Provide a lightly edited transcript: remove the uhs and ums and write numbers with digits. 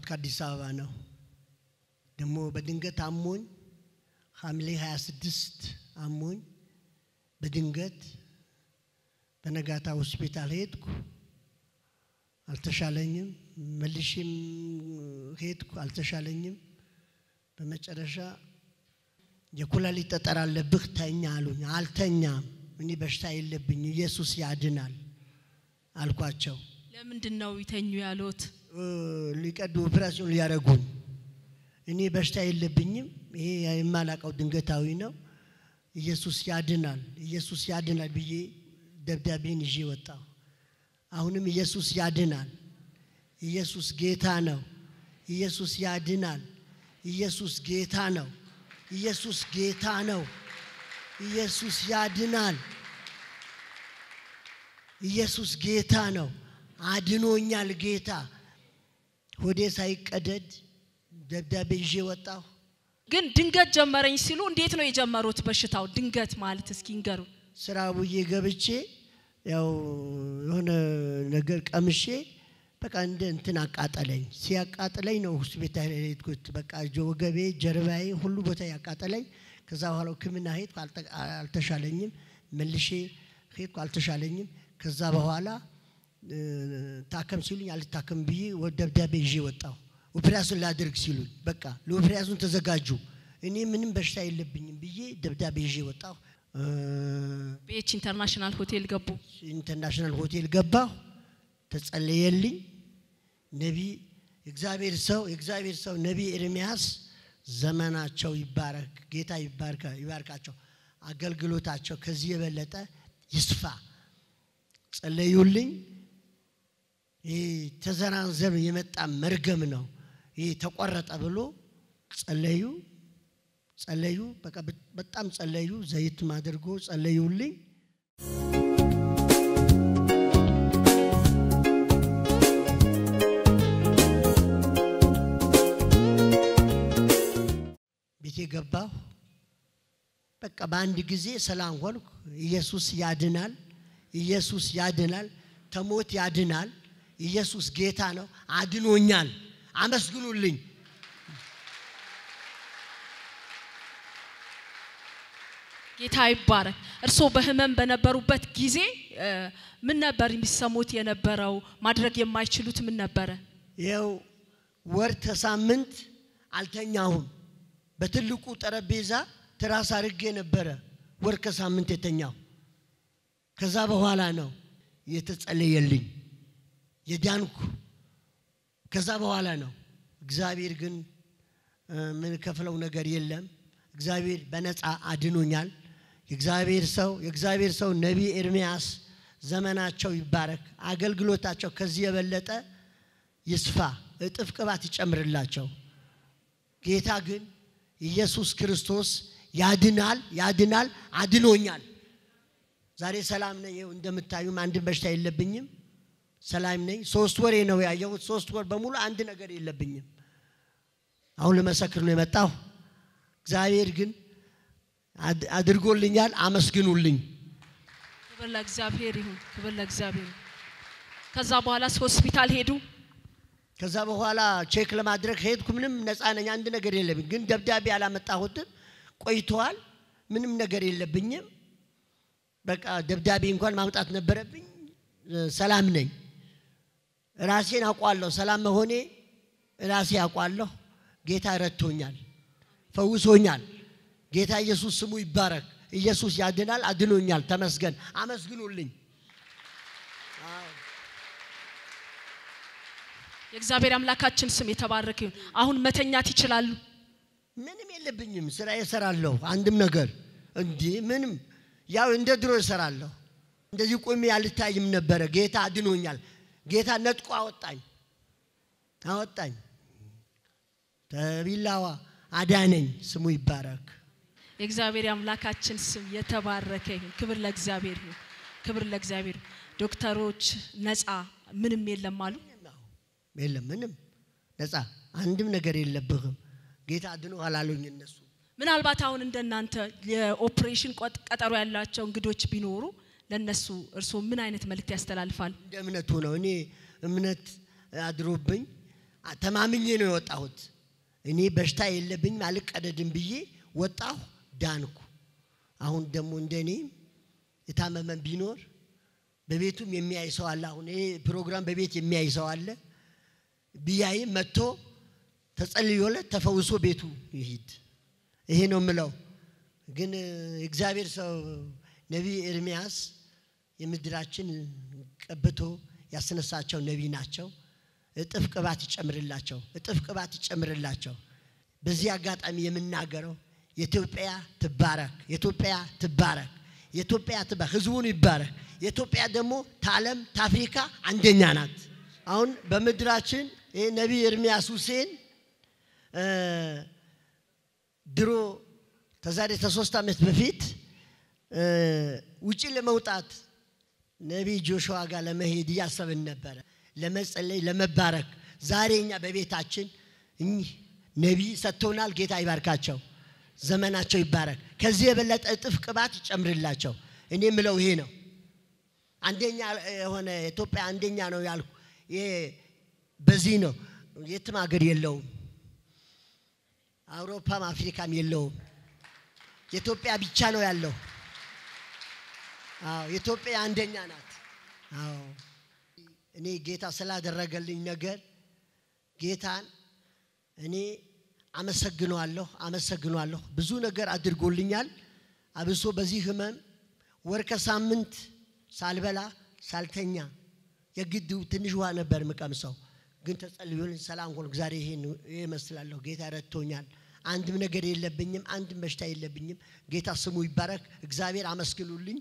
ከአዲስ አበባ ነው ደሞ በድንገት አሞኝ ሐምሌ 26 አሞኝ በድንገት በነጋታ ሆስፒታል ሄድኩ አልተሻለኝም መልሽም ሄድኩ አልተሻለኝም በመጨረሻ የኩላሊት ጠጠር አለብህ ተኛ አሉኝ አልተኛም እኔ በሽታ የለብኝ ኢየሱስ ያድናል አልኳቸው ለምንድነው ይተኙ ያሉት ሊቀዱ ኦፕሬሽን ሊያረጉኝ እኔ በሽታ የለብኝም ይሄ የማላቀው ድንገታዊ ነው ኢየሱስ ያድናል ብዬ ደብዳቤን ይዤ ወጣሁ አሁንም ኢየሱስ ያድናል ኢየሱስ ጌታ ነው ኢየሱስ ያድናል ኢየሱስ ጌታ ነው ኢየሱስ ጌታ ነው ኢየሱስ ያድናል ኢየሱስ ጌታ ነው አድኖኛል ጌታ ሆዴ ሳይቀደድ ደብዳቤ ይዤ ወጣሁ ግን ድንገት ጀመረኝ ሲሉ እንዴት ነው የጀመሩት በሽታው ድንገት ማለት እስኪ ንገሩ ስራውዬ ገብቼ ያው የሆነ ነገር ቀምሼ በቃ እንትን አቃጠለኝ ሲያቃጠለኝ ነው ሆስፒታል ሄድኩት በቃ ጆገቤ ጀርባዬ ሁሉ ቦታ ያቃጠለኝ ከዛ በኋላ ክምና ሄድኩ አልተሻለኝም መልሼ ሄድኩ አልተሻለኝም ከዛ በኋላ ታከም ሲሉኝ አልታከም ብዬ ደብዳቤ ይዤ ወጣሁ ኦፕሬሽን ላድርግ ሲሉኝ በቃ ለኦፕሬሽን ተዘጋጁ እኔ ምንም በሽታ የለብኝም ብዬ ደብዳቤ ይዤ ወጣሁ ቤች ኢንተርናሽናል ሆቴል ገባሁ ተጸለየልኝ ነቢ እግዚአብሔር ሰው ነቢ ኤርሚያስ ዘመናቸው ይባረክ ጌታ ይባርካቸው አገልግሎታቸው ከዚህ የበለጠ ይስፋ ጸለዩልኝ ተዘራንዘብ የመጣ መርገም ነው ተቆረጠ ብሎ ጸለዩ በቃ በጣም ጸለዩ ዘይት ማድርጎ ጸለዩልኝ ቤቴ ገባሁ በቃ በአንድ ጊዜ ሰላም ሆንኩ ኢየሱስ ያድናል ተሞት ያድናል ኢየሱስ ጌታ ነው አድኖኛል አመስግኑልኝ ጌታ ይባረክ እርሶ በህመም በነበሩበት ጊዜ ምን ነበር የሚሰሙት የነበረው ማድረግ የማይችሉት ምን ነበር ይሄው ወር ተሳምንት አልተኛሁም በትልቁ ጠረጴዛ ትራስ አርጌ ነበር ወር ከሳምንት የተኛው ከዛ በኋላ ነው የተጸለየልኝ የዳንኩ ከዛ በኋላ ነው እግዚአብሔር ግን ምን ከፍለው ነገር የለም እግዚአብሔር በነፃ አድኖኛል የእግዚአብሔር ሰው ነቢ ኤርሚያስ ዘመናቸው ይባረክ አገልግሎታቸው ከዚህ የበለጠ ይስፋ እጥፍ ቅባት ይጨምርላቸው ጌታ ግን ኢየሱስ ክርስቶስ ያድናል አድኖኛል ዛሬ ሰላም ነኝ እንደምታዩ አንድ በሽታ የለብኝም ሰላም ነኝ 3 ወር ነው ያየሁት 3 ወር በሙሉ አንድ ነገር የለብኝም አሁን ለመሰክር ነው የመጣው እግዚአብሔር ግን አድርጎልኛል አመስግኑልኝ ክብር ለእግዚአብሔር ከዛ በኋላ ሆስፒታል ሄዱ ከዛ በኋላ ቼክ ለማድረግ ሄድኩ ምንም ነፃ ነኝ አንድ ነገር የለብኝ ግን ደብዳቤ አላመጣሁት ቆይቷል ምንም ነገር የለብኝም በቃ ደብዳቤ እንኳን ማምጣት ነበረብኝ ሰላም ነኝ ራሴን አቋለሁ ሰላም መሆኔ ራሴ አቋለሁ ጌታ ረድቶኛል ፈውሶኛል ጌታ ኢየሱስ ስሙ ይባረክ ኢየሱስ ያድናል አድኖኛል ተመስገን አመስግኑልኝ የእግዚአብሔር አምላካችን ስም የተባረከ ይሁን አሁን መተኛት ይችላሉ ምንም የለብኝም ስራ እሰራለሁ አንድም ነገር እንዴ ምንም ያው እንደ ድሮ እሰራለሁ እንደዚህ ቆሜ ያልታይም ነበር ጌታ አድኖኛል ጌታ ነጥቆ አወጣኝ ተቢላዋ አዳነኝ ስሙ ይባረክ የእግዚአብሔር አምላካችን ስም የተባረከ ይሁን ክብር ለእግዚአብሔር ዶክተሮች ነፃ ምንም የለም አሉ የለም ምንም ነፃ አንድም ነገር የለብህም ጌታ አድኖ አላሉኝ እነሱ ምናልባት አሁን እንደናንተ የኦፕሬሽን ቀጠሮ ያላቸው እንግዶች ቢኖሩ ለነሱ እርሶ ምን አይነት መልእክት ያስተላልፋል እንደምነቱ ነው እኔ እምነት አድሮብኝ ተማምኜ ነው የወጣሁት እኔ በሽታ የለብኝም አልቀደድም ብዬ ወጣሁ ዳንኩ አሁን ደግሞ እንደኔ የታመመን ቢኖር በቤቱም የሚያይ ሰው አለ አሁን ይሄ ፕሮግራም በቤት የሚያይ ሰው አለ ቢያይ መጥቶ ተጸልዮለት ተፈውሶ ቤቱ ይሂድ ይሄ ነው ምለው ግን እግዚአብሔር ሰው ነብይ ኤርሚያስ የምድራችን ቀብቶ ያስነሳቸው ነብይ ናቸው እጥፍ ቅባት ይጨምርላቸው በዚህ አጋጣሚ የምናገረው የኢትዮጵያ ትባረክ ህዝቡን ይባረክ የኢትዮጵያ ደግሞ ታለም ታፍሪካ አንደኛ ናት አሁን በመድራችን ነብይ ኤርሚያስ ሁሴን ድሮ ተዛሬ 3 አመት በፊት ውጪ ለመውጣት ነብይ ጆሹዋ ጋር ለመሄድ ያሰብን ነበር ለመጸለይ ለመባረክ ዛሬኛ በቤታችን ነብይ ሰጥቶናል ጌታ ይባርካቸው ዘመናቸው ይባረክ ከዚህ የበለጠ እጥፍ ቅባት ይጨምርላቸው እኔ ምለው ይሄ ነው አንደኛ የሆነ ኢትዮጵያ አንደኛ ነው ያልኩ ይሄ በዚህ ነው የትም ሀገር የለውም አውሮፓም አፍሪካም የለውም ኢትዮጵያ ብቻ ነው ያለው አዎ ኢትዮጵያ አንደኛ ናት አዎ እኔ ጌታ ስላደረገልኝ ነገር ጌታን እኔ አመሰግናለሁ ብዙ ነገር አድርጎልኛል አብሶ በዚህ ህመም ወር ከሳምንት ሳልበላ ሳልተኛ የግድ ትንሽ ውሃ ነበር መቀምሰው ግን ተጸልዮልኝ ሰላም ሆኖ ዛሬ ይሄ መስላለሁ ጌታ ረድቶኛል አንድም ነገር የለብኝም አንድም በሽታ የለብኝም ጌታ ስሙ ይባረክ እግዚአብሔር አመስግኑልኝ